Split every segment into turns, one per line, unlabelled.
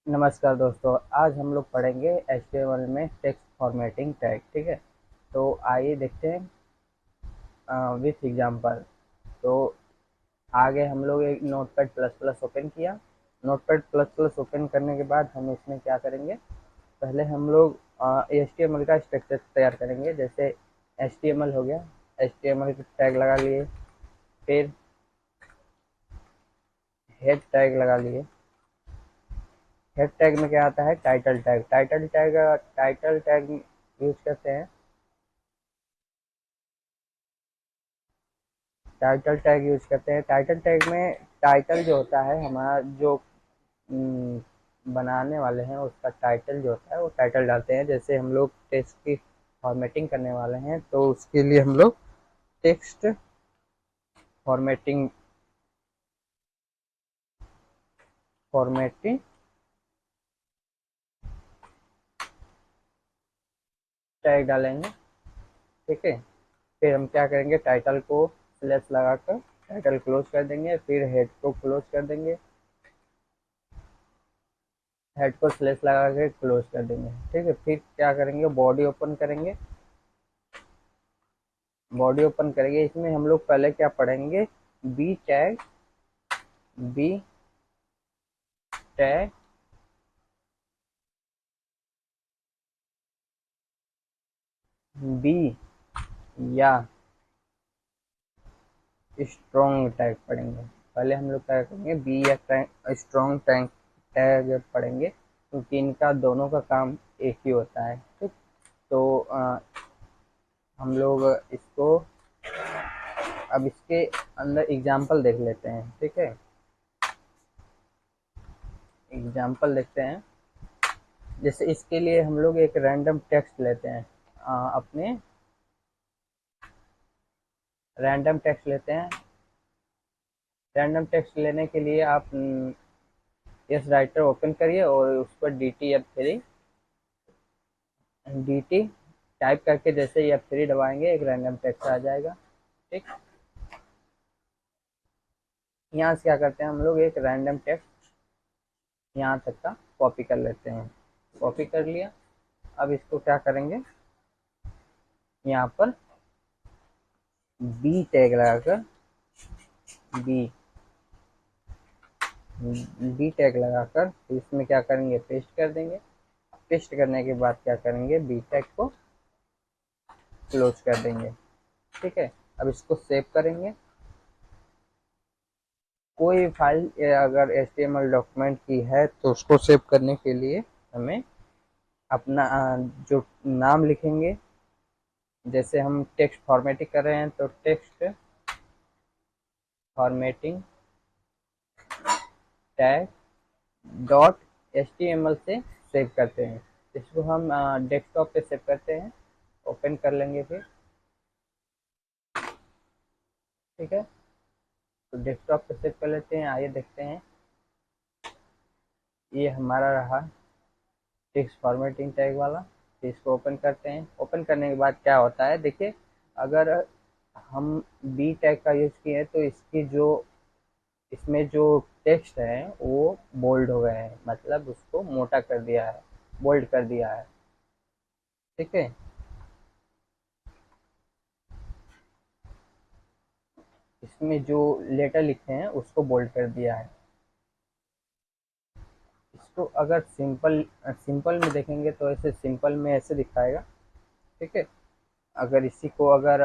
नमस्कार दोस्तों, आज हम लोग पढ़ेंगे HTML में टेक्स्ट फॉर्मेटिंग टैग। ठीक है, तो आइए देखते हैं विथ एग्जांपल। तो आगे हम लोग एक नोटपैड प्लस प्लस ओपन किया। नोटपैड प्लस प्लस ओपन करने के बाद हम उसमें क्या करेंगे, पहले हम लोग HTML का स्ट्रक्चर तैयार करेंगे। जैसे HTML हो गया, HTML के टैग लगा लिए, फिर हेड टैग लगा लिए। हेड टैग में क्या आता है, title tag. Title tag use करते हैं। टाइटल टैग में टाइटल जो होता है, हमारा जो बनाने वाले हैं उसका टाइटल जो होता है वो टाइटल डालते हैं। जैसे हम लोग टेक्स्ट की फॉर्मेटिंग करने वाले हैं तो उसके लिए हम लोग टेक्स्ट फॉर्मेटिंग फॉर्मेटिंग टैग डालेंगे। ठीक है, फिर हम क्या करेंगे, टाइटल को स्लैश लगाकर टाइटल क्लोज कर देंगे, फिर हेड को क्लोज कर देंगे, हेड को स्लैश लगा के क्लोज कर देंगे। ठीक है, फिर क्या करेंगे, बॉडी ओपन करेंगे। इसमें हम लोग पहले क्या पढ़ेंगे, b tag b tag b या स्ट्रॉन्ग टैग पढ़ेंगे। पहले हम लोग क्या करेंगे, बी या स्ट्रॉन्ग टैग टैग पढ़ेंगे, क्योंकि इनका दोनों का काम एक ही होता है। ठीक, तो हम लोग इसको अब इसके अंदर एग्जाम्पल देख लेते हैं। ठीक है, एग्जाम्पल देखते हैं। जैसे इसके लिए हम लोग एक रैंडम टेक्स्ट लेते हैं। अपने रैंडम टेक्स्ट लेते हैं। रैंडम टेक्स्ट लेने के लिए आप यस राइटर ओपन करिए और उस पर डी टी टाइप करके जैसे ही F3 दबाएंगे एक रैंडम टेक्स्ट आ जाएगा। ठीक, यहाँ से क्या करते हैं, हम लोग एक रैंडम टेक्स्ट यहाँ तक का कॉपी कर लेते हैं। कॉपी कर लिया। अब इसको क्या करेंगे, यहाँ पर बी टैग लगाकर बी बी टैग लगाकर इसमें क्या करेंगे, पेस्ट कर देंगे। पेस्ट करने के बाद क्या करेंगे, बी टैग को क्लोज कर देंगे। ठीक है, अब इसको सेव करेंगे। कोई फाइल अगर HTML डॉक्यूमेंट की है तो उसको सेव करने के लिए हमें अपना जो नाम लिखेंगे। जैसे हम टेक्स्ट फॉर्मेटिंग कर रहे हैं तो text formatting tag dot HTML से सेव करते हैं। इसको हम डेस्कटॉप पे सेव करते हैं। ओपन कर लेंगे फिर। ठीक है, तो डेस्कटॉप पे सेव कर लेते हैं। आइए देखते हैं, ये हमारा रहा टेक्स्ट फॉर्मेटिंग टैग वाला। तो इसको ओपन करते हैं। ओपन करने के बाद क्या होता है, देखिए, अगर हम बी टैग का यूज किए तो इसमें जो टेक्स्ट है वो बोल्ड हो गए हैं, मतलब उसको मोटा कर दिया है, बोल्ड कर दिया है। ठीक है, इसमें जो लेटर लिखे हैं उसको बोल्ड कर दिया है। इसको अगर सिंपल सिंपल में देखेंगे तो ऐसे सिंपल में ऐसे दिखाएगा। ठीक है, अगर इसी को अगर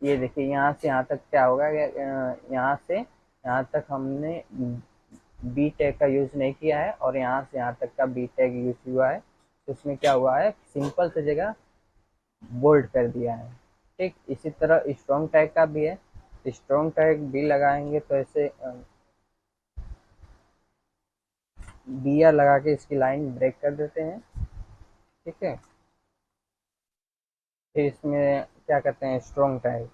ये देखिए, यहाँ से यहाँ तक क्या होगा, यहाँ से यहाँ तक हमने बी टैग का यूज नहीं किया है और यहाँ से यहाँ तक का बी टैग यूज हुआ है। तो उसमें क्या हुआ है, सिंपल से जगह बोल्ड कर दिया है। ठीक, इसी तरह स्ट्रॉन्ग टैग का भी है। स्ट्रॉन्ग टैग भी लगाएंगे तो ऐसे बियर लगा के इसकी लाइन ब्रेक कर देते हैं। ठीक है, फिर इसमें क्या करते हैं, strong tag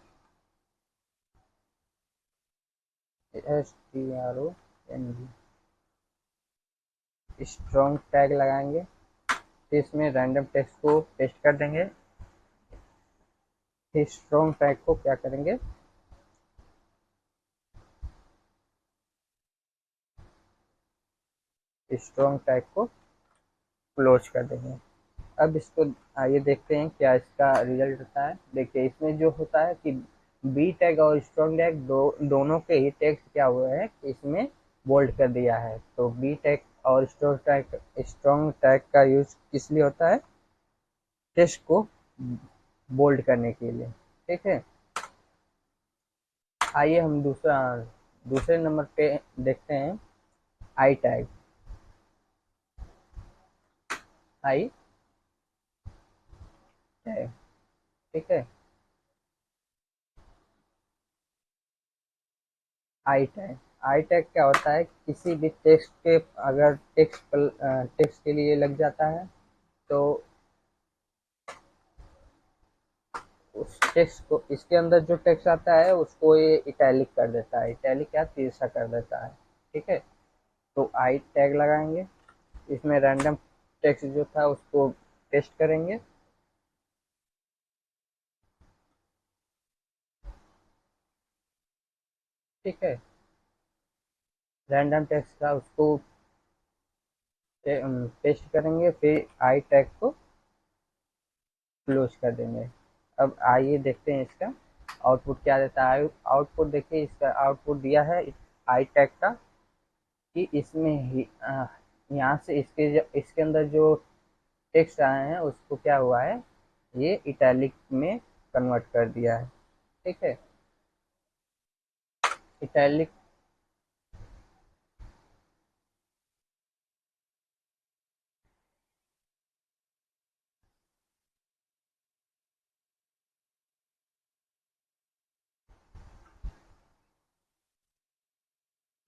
STRONG strong tag लगाएंगे। फिर इसमें रैंडम टेक्स्ट को पेस्ट कर देंगे। फिर स्ट्रॉन्ग टैग को क्या करेंगे, स्ट्रॉन्ग टैग को क्लोज कर देंगे। अब इसको आइए देखते हैं क्या इसका रिजल्ट होता है। देखिए इसमें जो होता है कि बी टैग और स्ट्रॉन्ग टैग दोनों के ही टैग्स क्या हुए हैं कि इसमें बोल्ड कर दिया है। तो बी टैग और स्ट्रॉन्ग टैग का यूज किस लिए होता है? टेक्स्ट को बोल्ड करने के लिए। ठीक है, आइए हम दूसरे नंबर पे देखते हैं आई टैग। आई टैग, ठीक है, आई टैग। आई टैग क्या होता है? किसी भी टेक्स्ट के अगर टेक्स्ट के लिए लग जाता है तो उस टेक्स्ट को, इसके अंदर जो टेक्स्ट आता है उसको ये इटैलिक कर देता है। इटैलिक क्या, तिरछा कर देता है। ठीक है, तो आई टैग लगाएंगे, इसमें रैंडम टेक्स्ट जो था उसको पेस्ट करेंगे। ठीक है, रैंडम टेक्स्ट था उसको पेस्ट करेंगे, फिर आई टैग को क्लोज कर देंगे। अब आइए देखते हैं इसका आउटपुट क्या देता है। आउटपुट देखिए, इसका आउटपुट दिया है आई टैग का कि इसमें ही यहाँ से इसके अंदर जो टेक्स्ट आए हैं उसको क्या हुआ है, ये इटैलिक में कन्वर्ट कर दिया है। ठीक है, इटैलिक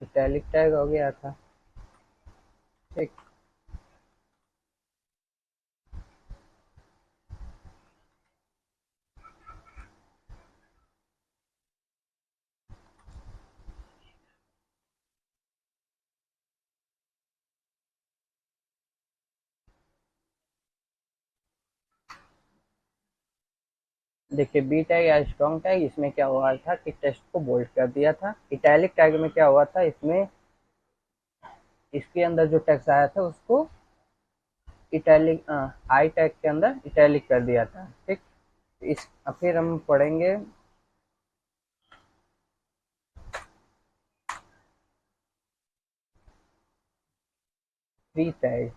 इटैलिक टैग हो गया था। ठीक, देखिए बी टैग या स्ट्रॉन्ग टैग, इसमें क्या हुआ था कि टेक्स्ट को बोल्ड कर दिया था। इटैलिक टैग में क्या हुआ था, इसमें इसके अंदर जो टेक्स्ट आया था उसको इटैलिक आई टैग के अंदर इटैलिक कर दिया था। ठीक, इस फिर हम पढ़ेंगे प्री टैग।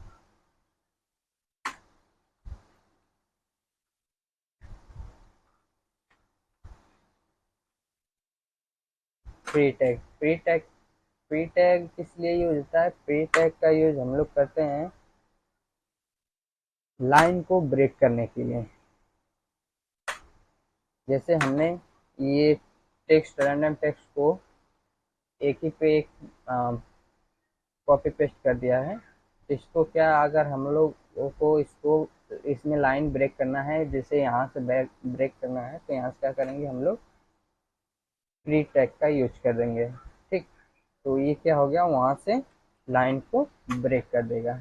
प्री टैग किस लिए यूज होता है? प्री टैग का यूज हम लोग करते हैं लाइन को ब्रेक करने के लिए। जैसे हमने ये टेक्स्ट, रैंडम टेक्स्ट को एक ही पे एक कॉपी पेस्ट कर दिया है। इसको क्या, अगर हम लोग को इसको इसमें लाइन ब्रेक करना है, जैसे यहाँ से ब्रेक करना है, तो यहाँ से क्या करेंगे हम लोग, प्री टैग का यूज कर देंगे। ठीक, तो ये क्या हो गया, वहां से लाइन को ब्रेक कर देगा।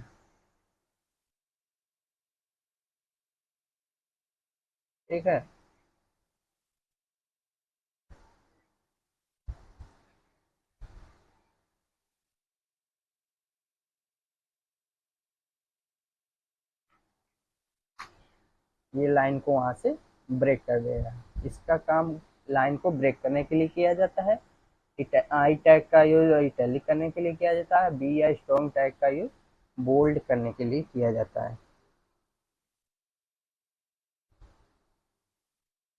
ठीक है, ये लाइन को वहां से ब्रेक कर देगा। इसका काम लाइन को ब्रेक करने के लिए किया जाता है। आई टैग का यूज इटैलिक करने के लिए किया जाता है। बी या स्ट्रॉन्ग टैग का यूज बोल्ड करने के लिए किया जाता है।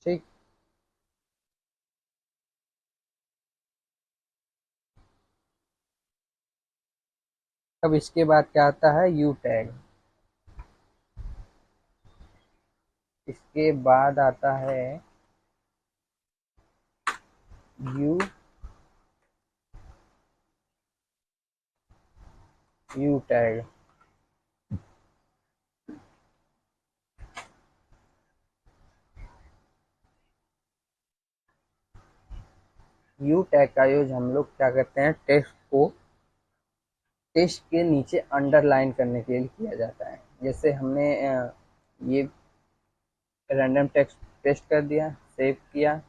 ठीक, अब इसके बाद क्या आता है, यू टैग। इसके बाद आता है you you tag. You tag का यूज हम लोग क्या करते हैं, टेक्स्ट को टेक्स्ट के नीचे अंडरलाइन करने के लिए किया जाता है। जैसे हमने ये रैंडम टेक्स्ट पेस्ट कर दिया, सेव किया,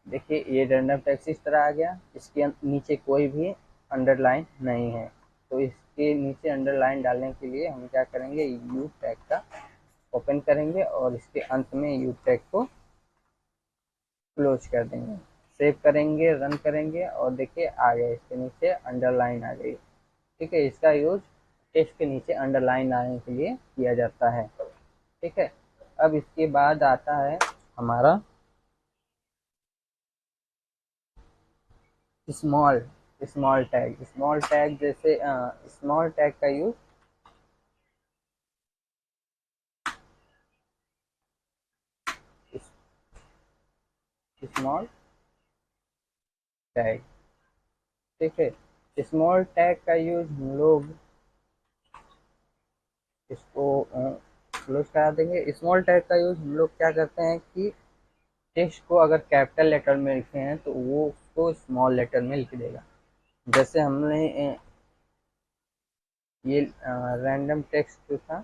देखिए ये रैंडम टेक्स्ट इस तरह आ गया, इसके नीचे कोई भी अंडरलाइन नहीं है। तो इसके नीचे अंडरलाइन डालने के लिए हम क्या करेंगे, यू टैग का ओपन करेंगे और इसके अंत में यू टैग को क्लोज कर देंगे। सेव करेंगे, रन करेंगे और देखिए आ गया, इसके नीचे अंडरलाइन आ गई। ठीक है, इसका यूज टेक्स्ट के नीचे अंडरलाइन आने के लिए किया जाता है। ठीक है, अब इसके बाद आता है हमारा small small tag. Small tag जैसे स्मॉल टैग का यूज स्मॉल टैग। ठीक है, स्मॉल टैग का यूज हम लोग इसको क्लोज करा देंगे। स्मॉल टैग का यूज हम लोग क्या करते हैं कि टेक्स्ट को अगर कैपिटल लेटर में लिखे हैं तो वो उसको स्मॉल लेटर में लिख देगा। जैसे हमने ये रैंडम टेक्स्ट जो था,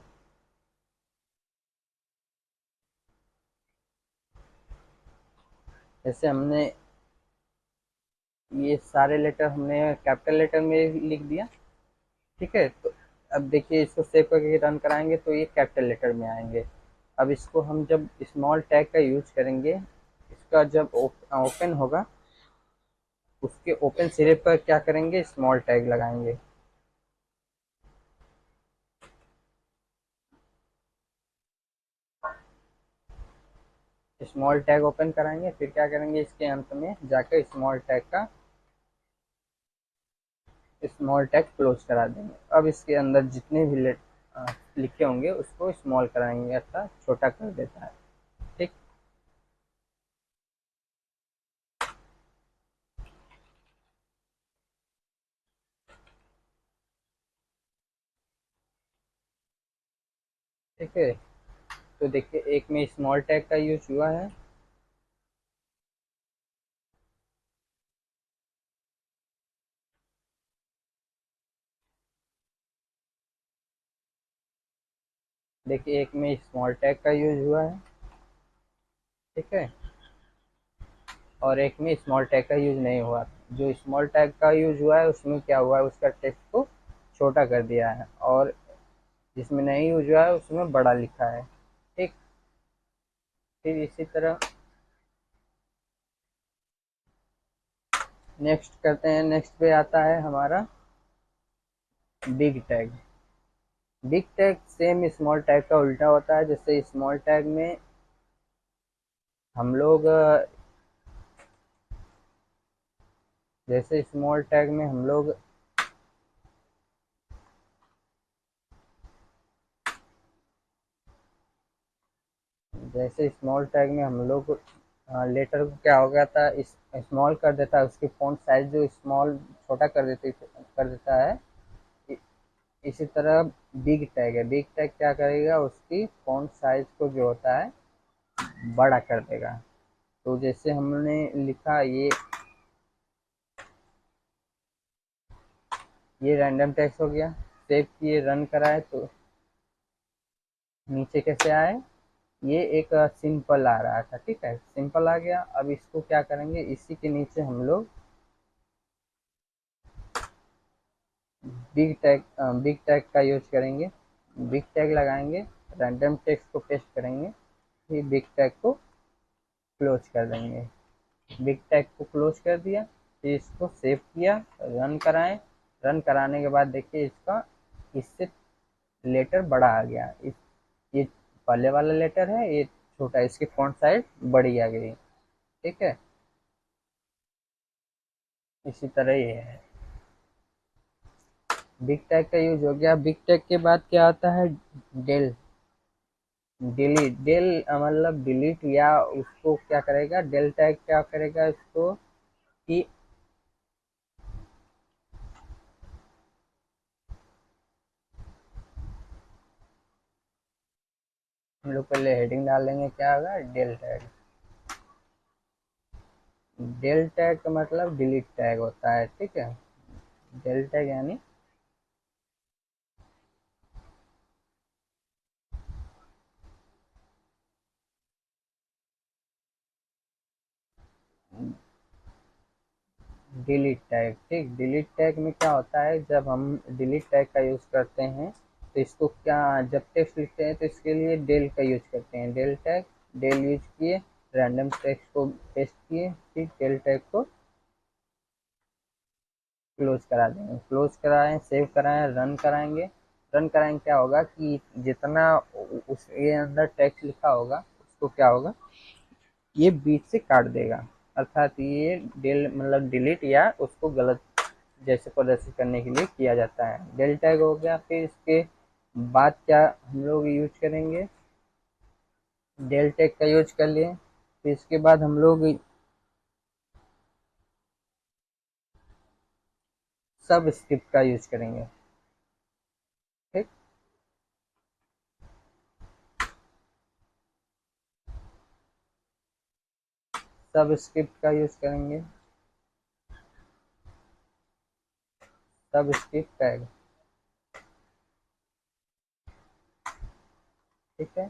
जैसे हमने ये सारे लेटर हमने कैपिटल लेटर में लिख दिया। ठीक है, तो अब देखिए इसको सेव करके रन कराएंगे तो ये कैपिटल लेटर में आएंगे। अब इसको हम जब स्मॉल टैग का यूज करेंगे, इसका जब ओपन होगा उसके ओपन सिरे पर क्या करेंगे, स्मॉल टैग लगाएंगे। स्मॉल टैग ओपन कराएंगे, फिर क्या करेंगे, इसके अंत में जाकर स्मॉल टैग क्लोज करा देंगे। अब इसके अंदर जितने भी लिखे होंगे उसको स्मॉल कराएंगे अर्थात छोटा कर देता है। ठीक। ठीक है, तो देखिए एक में स्मॉल टैग का यूज हुआ है। देखिए एक में स्मॉल टैग का यूज हुआ है। ठीक है, और एक में स्मॉल टैग का यूज नहीं हुआ। जो स्मॉल टैग का यूज हुआ है उसमें क्या हुआ है, उसका टेक्स्ट को छोटा कर दिया है, और जिसमें नहीं यूज हुआ है उसमें बड़ा लिखा है। ठीक। फिर इसी तरह नेक्स्ट करते हैं। नेक्स्ट पे आता है हमारा big tag. Big tag same small tag का उल्टा होता है। जैसे स्मॉल टैग में हम लोग जैसे स्मॉल टैग में हम लोग जैसे स्मॉल टैग में हम लोग लेटर को क्या हो गया था, इस स्मॉल कर देता है, उसकी फॉन्ट साइज जो स्मॉल छोटा कर देता है। इ- इसी तरह बिग टैग है। बिग टैग क्या करेगा, उसकी फॉन्ट साइज को जो होता है बड़ा कर देगा। तो जैसे हमने लिखा ये रैंडम टेक्स्ट हो गया। सेव किए, रन कराए तो नीचे कैसे आए, ये एक सिंपल आ रहा था। ठीक है, सिंपल आ गया। अब इसको क्या करेंगे, इसी के नीचे हम लोग बिग टैग का यूज करेंगे। बिग टैग लगाएंगे, रैंडम टेक्स्ट को पेस्ट करेंगे, फिर बिग टैग को क्लोज कर देंगे। बिग टैग को क्लोज कर दिया, फिर इसको सेव किया, रन कराएं। रन कराने के बाद देखिए इसका इससे लेटर बड़ा आ गया। ये पहले वाला लेटर है, ये छोटा है, इसकी फॉन्ट साइज बड़ी आ गई। ठीक है, इसी तरह ये है। बिग टैग का यूज हो गया। बिग टैग के बाद क्या आता है, डेल डिलीट। डेल मतलब डिलीट, या उसको क्या करेगा, डेल टैग क्या करेगा इसको कि हम लोग पहले हेडिंग डाल देंगे, क्या होगा, डेल टैग। डेल टैग का मतलब डिलीट टैग होता है। ठीक है, डेल टैग यानी डिलीट टैग। ठीक, डिलीट टैग में क्या होता है, जब हम डिलीट टैग का यूज़ करते हैं तो इसको क्या, जब टेक्स्ट लिखते हैं तो इसके लिए डेल का यूज करते हैं, डेल टैग। डेल यूज किए, रैंडम टेक्स्ट को पेस्ट किए, फिर डेल टैग को क्लोज करा देंगे, क्लोज कराएं, सेव कराएं, रन कराएंगे। रन कराएंगे, क्या होगा कि जितना उसके अंदर टेक्स्ट लिखा होगा उसको क्या होगा, ये बीच से काट देगा। अर्थात ये डेल मतलब डिलीट या उसको गलत जैसे प्रदर्शित करने के लिए किया जाता है। डेल टैग हो गया। फिर इसके बाद क्या हम लोग यूज करेंगे, डेल टैग का यूज कर लिए। फिर इसके बाद हम लोग सब स्क्रिप्ट का यूज करेंगे। ठीक, सब स्क्रिप्ट का यूज करेंगे, सब स्क्रिप्ट टैग। ठीक है,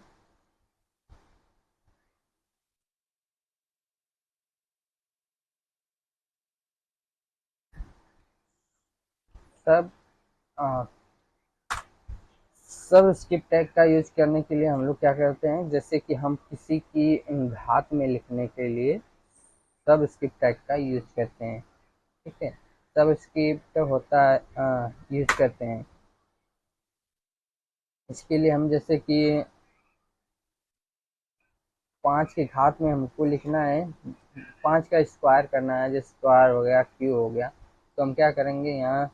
सब सब स्क्रिप्ट टैग का यूज करने के लिए हम लोग क्या करते हैं, जैसे कि हम किसी की घात में लिखने के लिए सब स्क्रिप्ट टैग का यूज करते हैं। ठीक है, सब स्क्रिप्ट होता है यूज करते हैं। इसके लिए हम जैसे कि 5 के घात में हमको लिखना है, 5 का स्क्वायर करना है, जैसे स्क्वायर हो गया, क्यू हो गया, तो हम क्या करेंगे, यहाँ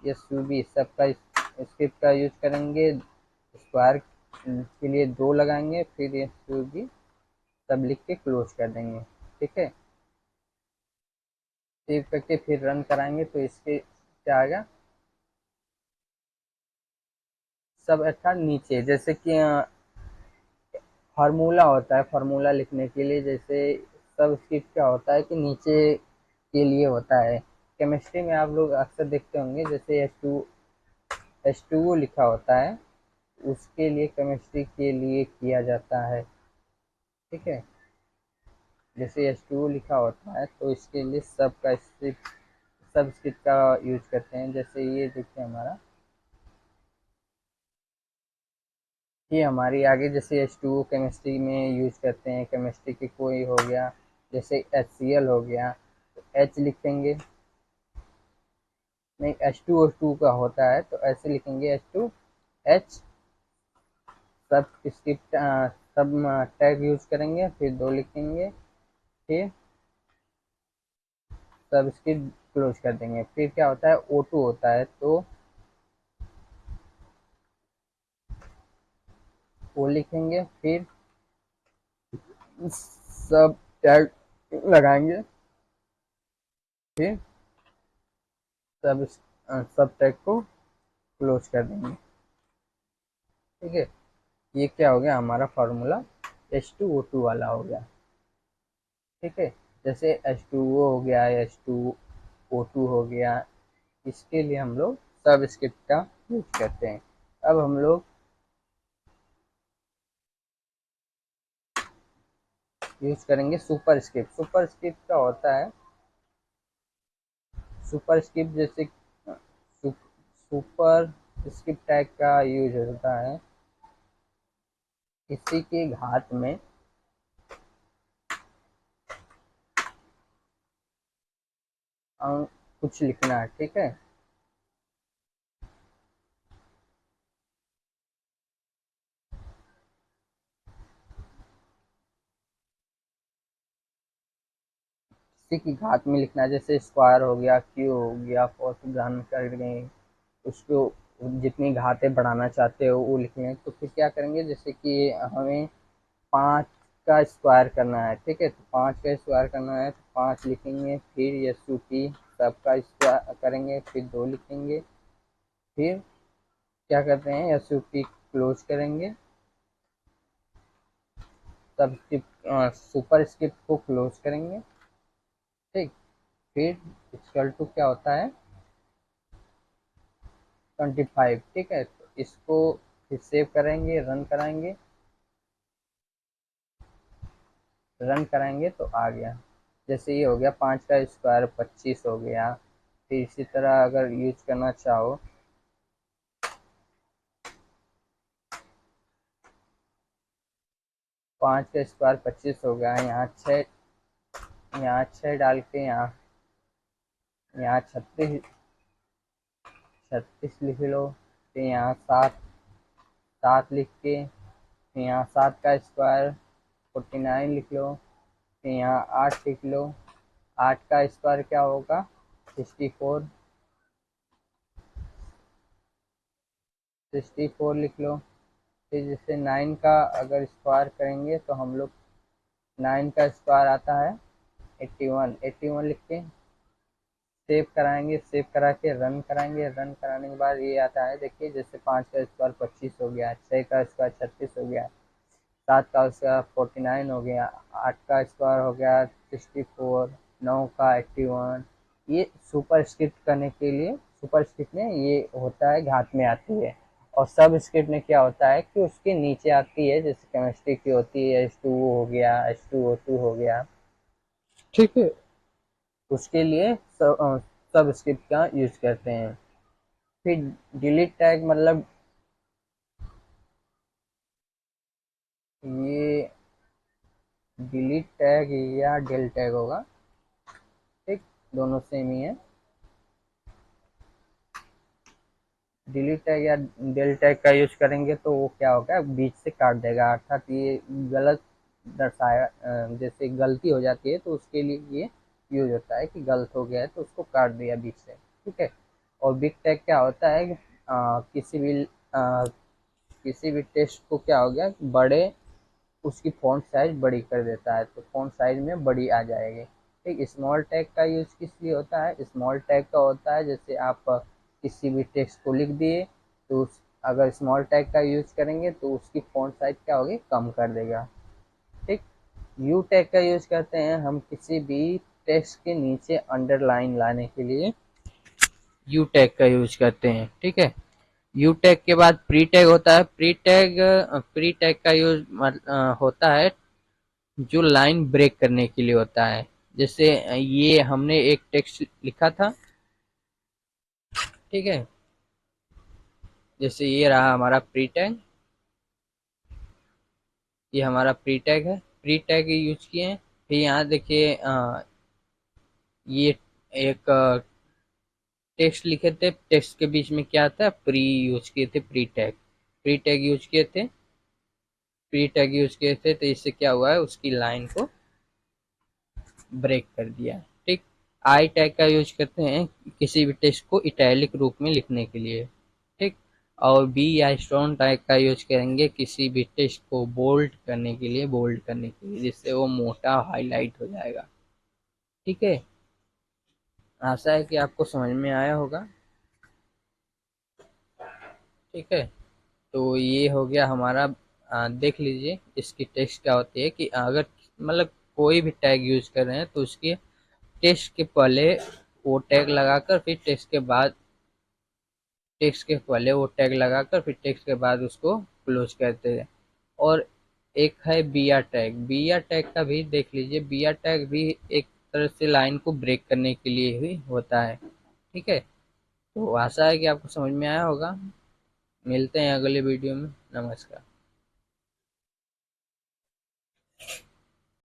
ये सूबी सबका स्क्रिप्ट का यूज करेंगे। स्क्वायर के लिए 2 लगाएंगे, फिर ये सूबी सब लिख के क्लोज कर देंगे। ठीक है, सेव करके फिर रन कराएंगे तो इसके क्या आएगा, सब अर्थात नीचे जैसे कि फार्मूला होता है, फार्मूला लिखने के लिए जैसे सब स्क्रिप्ट क्या होता है कि नीचे के लिए होता है। केमिस्ट्री में आप लोग अक्सर देखते होंगे, जैसे H2O लिखा होता है, उसके लिए केमिस्ट्री के लिए किया जाता है। ठीक है, जैसे H2O लिखा होता है तो इसके लिए सब स्क्रिप्ट का यूज करते हैं। जैसे ये देखिए हमारा, ये हमारी आगे जैसे H2O केमिस्ट्री में यूज करते हैं, केमिस्ट्री की कोई हो गया, जैसे HCl हो गया तो H लिखेंगे, नहीं H2O2 का होता है तो ऐसे लिखेंगे H2H। सब स्क्रिप्ट सब टैग यूज करेंगे, फिर 2 लिखेंगे, फिर सब स्क्रिप्ट क्लोज कर देंगे। फिर क्या होता है, O2 होता है तो वो लिखेंगे, फिर सब टैग लगाएंगे, फिर सब सब टैग को क्लोज कर देंगे। ठीक है, ये क्या हो गया, हमारा फार्मूला H2O2 वाला हो गया। ठीक है, जैसे H2O हो गया, H2O2 हो गया, इसके लिए हम लोग सब स्क्रिप्ट का यूज करते हैं। अब हम लोग यूज करेंगे सुपर स्क्रिप्ट। सुपर स्क्रिप्ट का होता है, सुपर स्क्रिप्ट जैसे सुपर स्क्रिप्ट टैग का यूज होता है किसी के घात में कुछ लिखना है। ठीक है, किसी की घात में लिखना है, जैसे स्क्वायर हो गया, क्यू हो गया, फोर्थ ग्राम कर गए, उसको जितनी घातें बढ़ाना चाहते हो वो लिखेंगे। तो फिर क्या करेंगे, जैसे कि हमें 5 का स्क्वायर करना है। ठीक है, तो 5 का स्क्वायर करना है तो 5 लिखेंगे, फिर SUP सबका स्क्वायर करेंगे, फिर 2 लिखेंगे, फिर क्या करते हैं, SUP क्लोज करेंगे, सब सुपर स्क्रिप्ट को क्लोज करेंगे। ठीक, फिर इक्वल टू क्या होता है 25। ठीक है, तो इसको फिर सेव करेंगे, रन कराएंगे, रन कराएंगे तो आ गया। जैसे ये हो गया 5 का स्क्वायर 25 हो गया। फिर इसी तरह अगर यूज करना चाहो 5 का स्क्वायर 25 हो गया, यहाँ 6 डाल के यहाँ 36 लिख लो। फिर यहाँ 7 लिख के, फिर यहाँ 7 का स्क्वायर 49 लिख लो। फिर यहाँ 8 लिख लो। 8 का स्क्वायर क्या होगा 64 लिख लो। फिर जैसे 9 का अगर स्क्वायर करेंगे तो हम लोग 9 का स्क्वायर आता है 81 लिख के सेव कराएंगे। सेव करा के रन कराएंगे। रन कराने के बाद ये आता है, देखिए जैसे 5 का स्क्वायर 25 हो गया, 6 का स्क्वायर 36 हो गया, 7 का स्क्वायर 49 हो गया, 8 का स्क्वायर हो गया 64, 9 का 81। ये सुपर स्क्रिप्ट करने के लिए, सुपर स्क्रिप्ट में ये होता है घात में आती है, और सब स्क्रिप्ट में क्या होता है कि उसके नीचे आती है, जैसे केमिस्ट्री की होती है H2O हो गया, H2O2 हो गया, ठीक है। उसके लिए सब स्क्रिप्ट का यूज करते हैं। फिर डिलीट टैग मतलब ये डिलीट टैग या डेल टैग होगा, ठीक, दोनों सेम ही है। डिलीट टैग या डेल टैग का यूज करेंगे तो वो क्या होगा, बीच से काट देगा, अर्थात ये गलत दर्शाया, जैसे गलती हो जाती है तो उसके लिए ये यूज होता है कि गलत हो गया है तो उसको काट दिया बीच से, ठीक है। और बिग टैग क्या होता है कि किसी भी टेक्स्ट को क्या हो गया बड़े, उसकी फ़ॉन्ट साइज बड़ी कर देता है तो फ़ॉन्ट साइज में बड़ी आ जाएगी। ठीक, स्मॉल टैग का यूज़ किस लिए होता है, स्मॉल टैग का होता है जैसे आप किसी भी टेक्स्ट को लिख दिए तो अगर स्मॉल टैग का यूज़ करेंगे तो उसकी फ़ॉन्ट साइज क्या होगी, कम कर देगा। ठीक, यू टैग का यूज़ करते हैं हम किसी भी टेक्स्ट के नीचे अंडरलाइन लाने के लिए यू टैग का यूज करते हैं, ठीक है। यू टैग के बाद प्री टैग होता है। प्री टैग का यूज होता है जो लाइन ब्रेक करने के लिए होता है। जैसे ये हमने एक टेक्स्ट लिखा था, ठीक है, जैसे ये रहा हमारा प्री टैग, ये हमारा प्री टैग है, प्री टैग यूज किए हैं। फिर यहाँ देखिए ये एक टेक्स्ट लिखे थे, टेक्स्ट के बीच में क्या था, प्री यूज किए थे, प्री टैग यूज किए थे, प्री टैग यूज किए थे, तो इससे क्या हुआ है, उसकी लाइन को ब्रेक कर दिया। ठीक, आई टैग का यूज करते हैं किसी भी टेक्स्ट को इटैलिक रूप में लिखने के लिए, ठीक। और बी या स्ट्रॉन्ग टैग का यूज करेंगे किसी भी टेक्स्ट को बोल्ड करने के लिए, जिससे वो मोटा हाईलाइट हो जाएगा, ठीक है। आशा है कि आपको समझ में आया होगा, ठीक है। तो ये हो गया हमारा, देख लीजिए इसकी टेक्स्ट क्या होती है कि अगर मतलब कोई भी टैग यूज कर रहे हैं तो उसकी टेक्स्ट के पहले वो टैग लगाकर, फिर टेक्स्ट के पहले वो टैग लगाकर फिर टेक्स्ट के बाद उसको क्लोज करते हैं। और एक है बीआर टैग, बीआर टैग का भी देख लीजिए, बीआर टैग भी एक तरह से लाइन को ब्रेक करने के लिए ही होता है, ठीक है। तो आशा है कि आपको समझ में आया होगा। मिलते हैं अगले वीडियो में। नमस्कार।